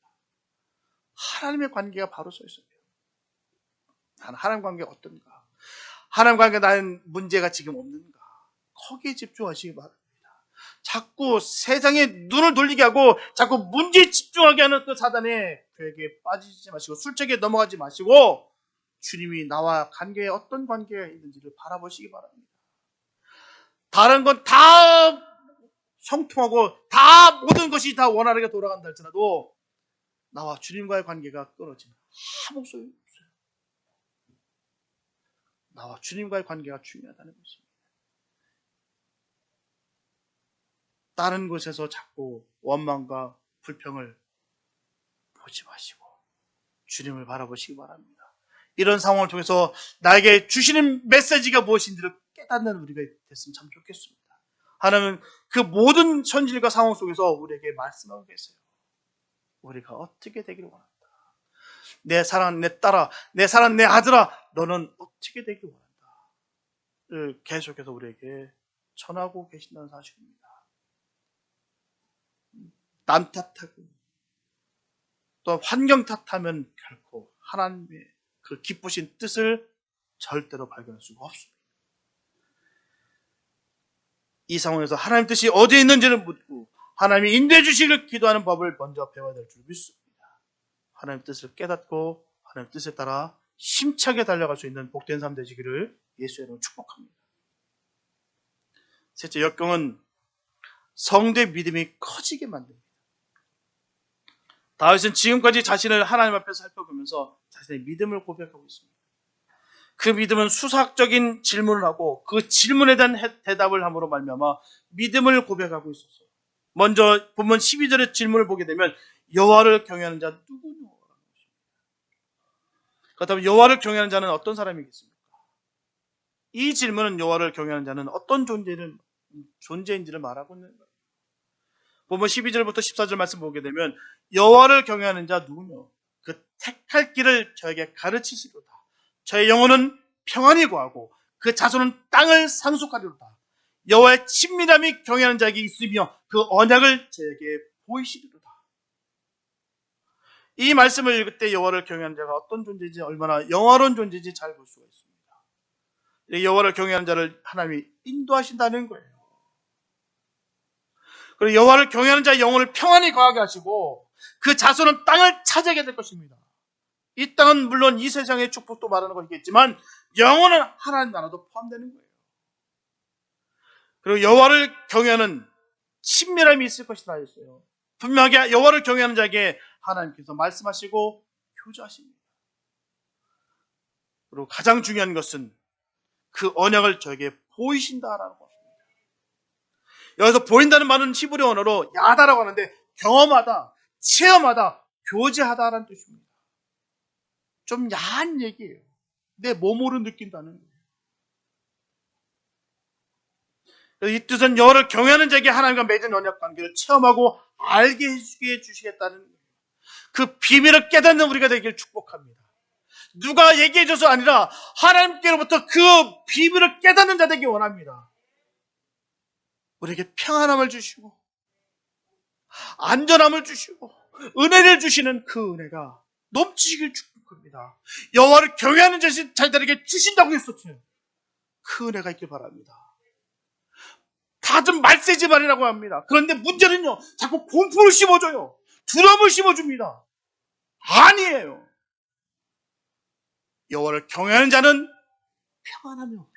Speaker 1: 하나님의 관계가 바로 서 있어요. 하나님 관계가 어떤가? 하나님 관계가 나는 문제가 지금 없는가? 거기에 집중하시기 바랍니다. 자꾸 세상에 눈을 돌리게 하고 자꾸 문제에 집중하게 하는 그 사단의 괴계에 빠지지 마시고 술책에 넘어가지 마시고 주님이 나와 관계에 어떤 관계가 있는지를 바라보시기 바랍니다. 다른 건 다 형통하고 다 모든 것이 다 원활하게 돌아간다 할지라도 나와 주님과의 관계가 끊어지면 아무 소용이 없어요. 나와 주님과의 관계가 중요하다는 것입니다. 다른 곳에서 자꾸 원망과 불평을 보지 마시고 주님을 바라보시기 바랍니다. 이런 상황을 통해서 나에게 주시는 메시지가 무엇인지를 깨닫는 우리가 됐으면 참 좋겠습니다. 하나님은 그 모든 현실과 상황 속에서 우리에게 말씀하고 계세요. 우리가 어떻게 되기를 원한다. 내 사랑, 내 딸아, 내 사랑, 내 아들아, 너는 어떻게 되기를 원한다. 계속해서 우리에게 전하고 계신다는 사실입니다. 남 탓하고 또 환경 탓하면 결코 하나님의 그 기쁘신 뜻을 절대로 발견할 수가 없습니다. 이 상황에서 하나님 뜻이 어디에 있는지를 묻고 하나님이 인도해 주시기를 기도하는 법을 먼저 배워야 될 줄 믿습니다. 하나님 뜻을 깨닫고 하나님 뜻에 따라 힘차게 달려갈 수 있는 복된 삶 되시기를 예수의 이름으로 축복합니다. 셋째, 역경은 성도의 믿음이 커지게 만듭니다. 다윗은 지금까지 자신을 하나님 앞에 살펴보면서 자신의 믿음을 고백하고 있습니다. 그 믿음은 수학적인 질문을 하고 그 질문에 대한 대답을 함으로 말미암아 믿음을 고백하고 있었어요. 먼저 본문 12절의 질문을 보게 되면 여호와를 경외하는 자 누구냐? 그렇다면 여호와를 경외하는 자는 어떤 사람이겠습니까? 이 질문은 여호와를 경외하는 자는 어떤 존재인지를 말하고 있는 거예요. 본문 12절부터 14절 말씀 보게 되면 여호와를 경외하는 자 누구냐? 그 택할 길을 저에게 가르치시도다. 저의 영혼은 평안히 구하고 그 자손은 땅을 상속하리로다. 여호와의 친밀함이 경외하는 자에게 있으며 그 언약을 저에게 보이시리로다. 이 말씀을 읽을 때 여호와를 경외하는 자가 어떤 존재인지, 얼마나 영화로운 존재인지 잘 볼 수가 있습니다. 여호와를 경외하는 자를 하나님이 인도하신다는 거예요. 그리고 여호와를 경외하는 자의 영혼을 평안히 거하게 하시고 그 자손은 땅을 차지하게 될 것입니다. 이 땅은 물론 이 세상의 축복도 말하는 것이겠지만 영혼은 하나님 나라도 포함되는 거예요. 그리고 여호와를 경외하는 친밀함이 있을 것이다 했어요. 분명하게 여호와를 경외하는 자에게 하나님께서 말씀하시고 교제하십니다. 그리고 가장 중요한 것은 그 언약을 저에게 보이신다라는 것입니다. 여기서 보인다는 말은 히브리 언어로 야다라고 하는데 경험하다, 체험하다, 교제하다라는 뜻입니다. 좀 야한 얘기예요. 내 몸으로 느낀다는 거예요. 이 뜻은 여호와를 경외하는 자에게 하나님과 맺은 언약 관계를 체험하고 알게 해주시겠다는 거예요. 그 비밀을 깨닫는 우리가 되길 축복합니다. 누가 얘기해줘서 아니라 하나님께로부터 그 비밀을 깨닫는 자 되길 원합니다. 우리에게 평안함을 주시고 안전함을 주시고 은혜를 주시는 그 은혜가 넘치길 축복합니다. 여호와를 경외하는 자들에게 주신다고 했었죠. 그 은혜가 있길 바랍니다. 다들 말세지 말이라고 합니다. 그런데 문제는요, 자꾸 공포를 심어줘요. 두려움을 심어줍니다. 아니에요. 여호와를 경외하는 자는 평안함이 옵니다.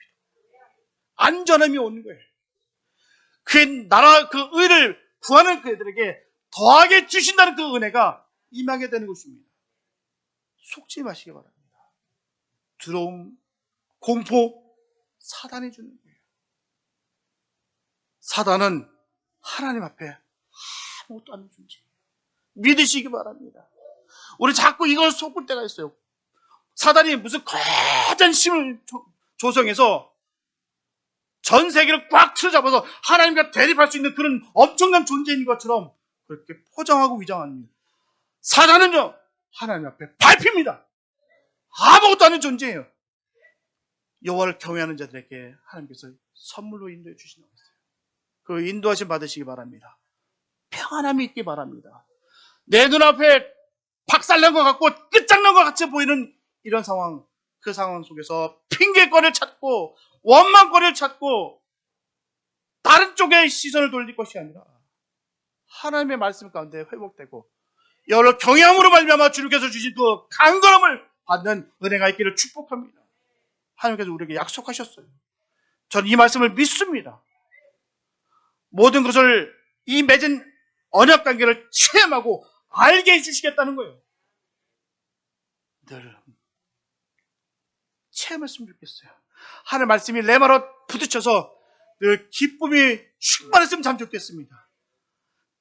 Speaker 1: 안전함이 오는 거예요. 그 나라, 그 의를 구하는 그들에게 더하게 주신다는 그 은혜가 임하게 되는 것입니다. 속지 마시기 바랍니다. 두려움, 공포, 사단이 주는 거예요. 사단은 하나님 앞에 아무것도 안 존재. 믿으시기 바랍니다. 우리 자꾸 이걸 속을 때가 있어요. 사단이 무슨 거대한 힘을 조성해서 전 세계를 꽉 틀어잡아서 하나님과 대립할 수 있는 그런 엄청난 존재인 것처럼 그렇게 포장하고 위장합니다. 사단은요, 하나님 앞에 밟힙니다. 아무것도 아닌 존재예요. 여호와를 경외하는 자들에게 하나님께서 선물로 인도해 주신다고 했어요. 그 인도하심 받으시기 바랍니다. 평안함이 있기 바랍니다. 내 눈앞에 박살난 것 같고 끝장난 것 같이 보이는 이런 상황, 그 상황 속에서 핑계거리를 찾고 원망거리를 찾고 다른 쪽에 시선을 돌릴 것이 아니라 하나님의 말씀 가운데 회복되고 여러 경향으로 말미암아 주님께서 주신 그 강건함을 받는 은혜가 있기를 축복합니다. 하나님께서 우리에게 약속하셨어요. 저는 이 말씀을 믿습니다. 모든 것을 이 맺은 언약 관계를 체험하고 알게 해주시겠다는 거예요. 늘 체험했으면 좋겠어요. 하나님 말씀이 내 말에 부딪혀서 늘 기쁨이 충만했으면 참 좋겠습니다.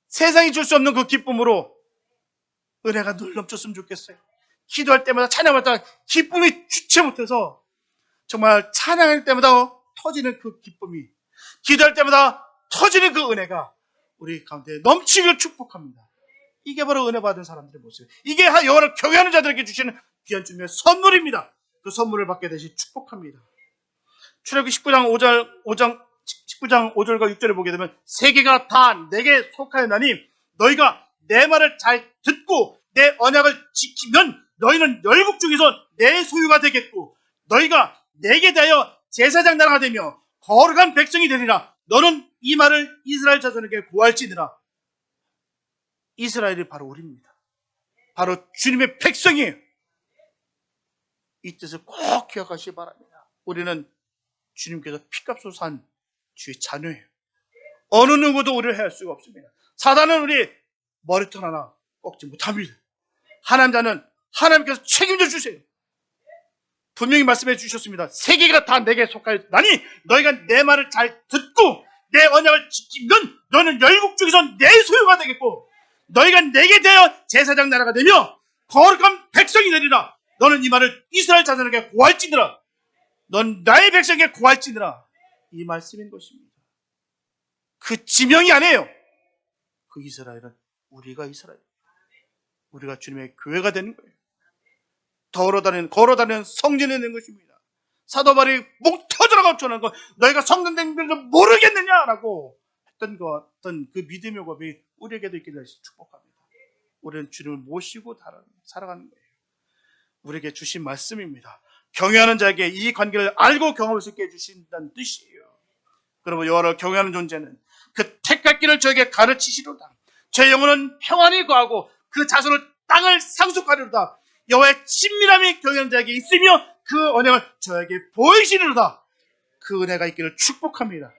Speaker 1: 세상이 줄 수 없는 그 기쁨으로 은혜가 늘 넘쳤으면 좋겠어요. 기도할 때마다 찬양할 때마다 기쁨이 주체 못해서 정말 찬양할 때마다 터지는 그 기쁨이, 기도할 때마다 터지는 그 은혜가 우리 가운데 넘치길 축복합니다. 이게 바로 은혜 받은 사람들의 모습이에요. 이게 여호와를 경외하는 자들에게 주시는 귀한 주님의 선물입니다. 그 선물을 받게 되시 축복합니다. 출애굽기 19장 5절과 6절을 보게 되면 세계가 다 내게 속하였나니 너희가 내 말을 잘 듣고 내 언약을 지키면 너희는 열국 중에서 내 소유가 되겠고 너희가 내게 대하여 제사장 나라가 되며 거룩한 백성이 되리라. 너는 이 말을 이스라엘 자손에게 고할지니라. 이스라엘이 바로 우리입니다. 바로 주님의 백성이에요. 이 뜻을 꼭 기억하시기 바랍니다. 우리는 주님께서 피값으로 산 주의 자녀예요. 어느 누구도 우리를 해할 수가 없습니다. 사단은 우리 머리털 하나 꺾지 못합니다. 하나님자는 하나님께서 책임져 주세요. 분명히 말씀해 주셨습니다. 세계가 다 내게 속하였나니 너희가 내 말을 잘 듣고 내 언약을 지키면 너는 열국 중에서 내 소유가 되겠고 너희가 내게 대하여 제사장 나라가 되며 거룩한 백성이 되리라. 너는 이 말을 이스라엘 자손에게 고할지니라. 넌 나의 백성에게 고할지니라. 이 말씀인 것입니다. 그 지명이 아니에요. 그 이스라엘은 우리가 이스라엘입니다. 우리가 주님의 교회가 되는 거예요. 걸어다니는 성전이 되는 것입니다. 사도 바울이 목 터져라고 전하는 거 너희가 성령된 줄 모르겠느냐라고 했던 것 같은 그 믿음의 고백이 우리에게도 있게 되시 축복합니다. 우리는 주님을 모시고 살아가는 거예요. 우리에게 주신 말씀입니다. 경외하는 자에게 이 관계를 알고 경험할 수 있게 해주신다는 뜻이에요. 그러면 여호와를 경외하는 존재는 그 택할 길을 저에게 가르치시로다. 제 영혼은 평안히 거하고 그 자손을 땅을 상속하리로다. 여호와의 친밀함이 경외하는 자에게 있으며 그 언약을 저에게 보이시리로다. 그 은혜가 있기를 축복합니다.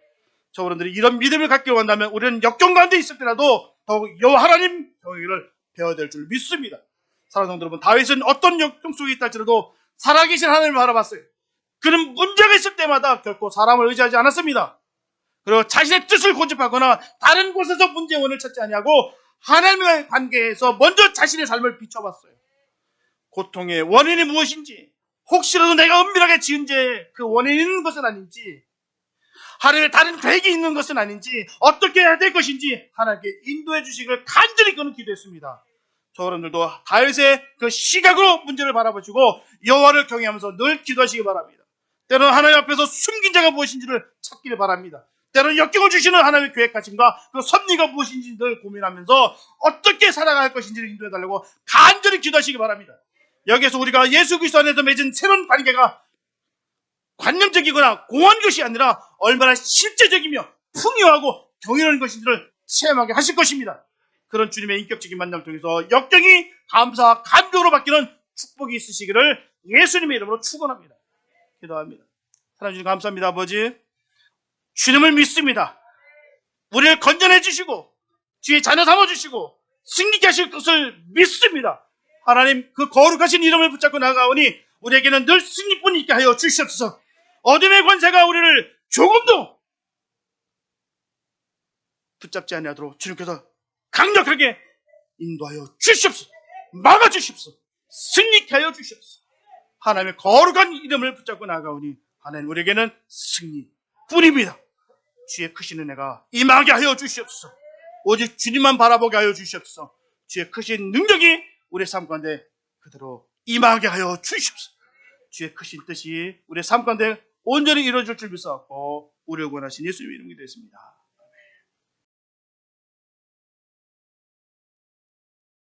Speaker 1: 저분들이 이런 믿음을 갖기 원한다면 우리는 역경 가운데 있을 때라도 더욱 여호와 하나님 경외를 배워야 될 줄 믿습니다. 사랑하는 성도 여러분, 다윗은 어떤 역경 속에 있다 할지라도 살아계신 하나님을 바라봤어요. 그는 문제가 있을 때마다 결코 사람을 의지하지 않았습니다. 그리고 자신의 뜻을 고집하거나 다른 곳에서 문제의 원인을 찾지 아니하고 하나님과의 관계에서 먼저 자신의 삶을 비춰봤어요. 고통의 원인이 무엇인지, 혹시라도 내가 은밀하게 지은 죄의 그 원인이 있는 것은 아닌지, 하나님의 다른 계획이 있는 것은 아닌지, 어떻게 해야 될 것인지 하나님께 인도해 주시기를 간절히 그는 기도했습니다. 저분들도 다윗의 그 시각으로 문제를 바라보시고 여호와를 경외하면서 늘 기도하시기 바랍니다. 때로는 하나님 앞에서 숨긴 자가 무엇인지를 찾기를 바랍니다. 때로는 역경을 주시는 하나님의 계획하심과 그 섭리가 무엇인지 늘 고민하면서 어떻게 살아갈 것인지를 인도해달라고 간절히 기도하시기 바랍니다. 여기에서 우리가 예수 그리스도 안에서 맺은 새로운 관계가 관념적이거나 공허한 것이 아니라 얼마나 실제적이며 풍요하고 경이로운 것인지를 체험하게 하실 것입니다. 그런 주님의 인격적인 만남을 통해서 역경이 감사와 감격으로 바뀌는 축복이 있으시기를 예수님의 이름으로 축원합니다. 기도합니다. 하나님 주님 감사합니다. 아버지, 주님을 믿습니다. 우리를 건전해 주시고 주의 자녀 삼아 주시고 승리케 하실 것을 믿습니다. 하나님, 그 거룩하신 이름을 붙잡고 나아가오니 우리에게는 늘 승리뿐 있게 하여 주시옵소서. 어둠의 권세가 우리를 조금도 붙잡지 아니하도록 주님께서 강력하게 인도하여 주시옵소서. 막아주시옵소서. 승리케 하여 주시옵소서. 하나님의 거룩한 이름을 붙잡고 나아가오니 하나님, 우리에게는 승리뿐입니다. 주의 크신 은혜가 임하게 하여 주시옵소서. 오직 주님만 바라보게 하여 주시옵소서. 주의 크신 능력이 우리의 삶 가운데 그대로 임하게 하여 주시옵소서. 주의 크신 뜻이 우리의 삶 가운데 온전히 이루어질 줄 믿사옵고 우리를 원하신 예수님의 이름이 되었습니다.